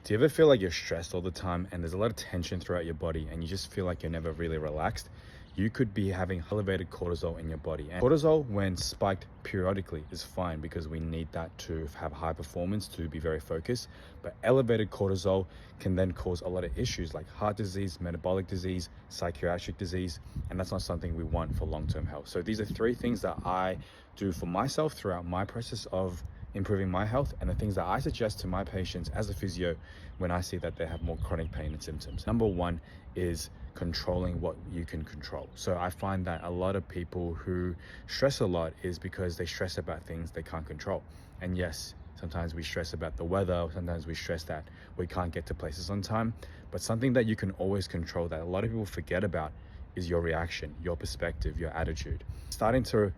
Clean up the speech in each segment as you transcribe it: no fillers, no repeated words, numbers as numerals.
Do you ever feel like you're stressed all the time and there's a lot of tension throughout your body and you just feel like you're never really relaxed? You could be having elevated cortisol in your body. And cortisol, when spiked periodically, is fine because we need that to have high performance, to be very focused. But elevated cortisol can then cause a lot of issues like heart disease, metabolic disease, psychiatric disease, and that's not something we want for long-term health. So these are three things that I do for myself throughout my process of improving my health, and the things that I suggest to my patients as a physio when I see that they have more chronic pain and symptoms. Number one is controlling what you can control. So I find that a lot of people who stress a lot is because they stress about things they can't control. And yes, sometimes we stress about the weather, sometimes we stress that we can't get to places on time, but something that you can always control that a lot of people forget about is your reaction, your perspective, your attitude. Starting to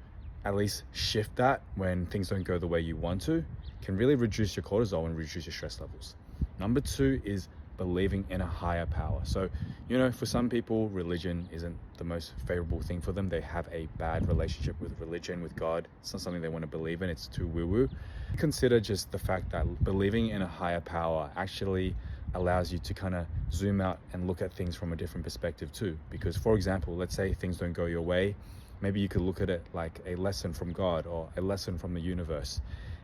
at least shift that when things don't go the way you want to can really reduce your cortisol and reduce your stress levels. Number two is believing in a higher power. So, for some people, religion isn't the most favorable thing for them. They have a bad relationship with religion, with God. It's not something they want to believe in. It's too woo-woo. Consider just the fact that believing in a higher power actually allows you to kind of zoom out and look at things from a different perspective too. Because, for example, let's say things don't go your way. Maybe you could look at it like a lesson from God or a lesson from the universe.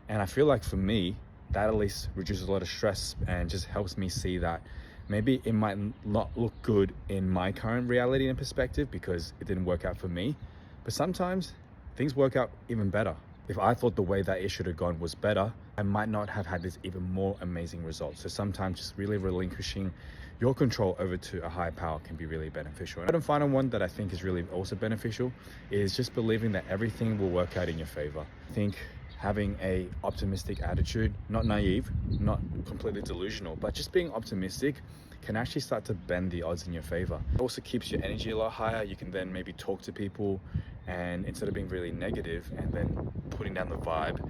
And I feel like for me, that at least reduces a lot of stress and just helps me see that maybe it might not look good in my current reality and perspective because it didn't work out for me. But sometimes things work out even better. If I thought the way that it should have gone was better, I might not have had this even more amazing result. So sometimes just really relinquishing your control over to a higher power can be really beneficial. And the final one that I think is really also beneficial is just believing that everything will work out in your favor. I think having a optimistic attitude, not naive, not completely delusional, but just being optimistic can actually start to bend the odds in your favor. It also keeps your energy a lot higher. You can then maybe talk to people, and instead of being really negative and then putting down the vibe,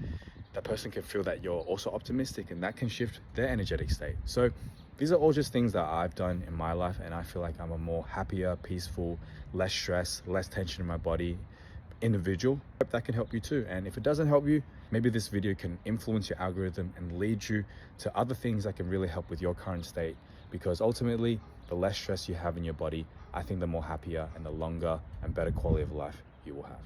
that person can feel that you're also optimistic, and that can shift their energetic state. So these are all just things that I've done in my life, and I feel like I'm a more happier, peaceful, less stress, less tension in my body individual. I hope that can help you too. And if it doesn't help you, maybe this video can influence your algorithm and lead you to other things that can really help with your current state, because ultimately the less stress you have in your body, I think the more happier and the longer and better quality of life you will have.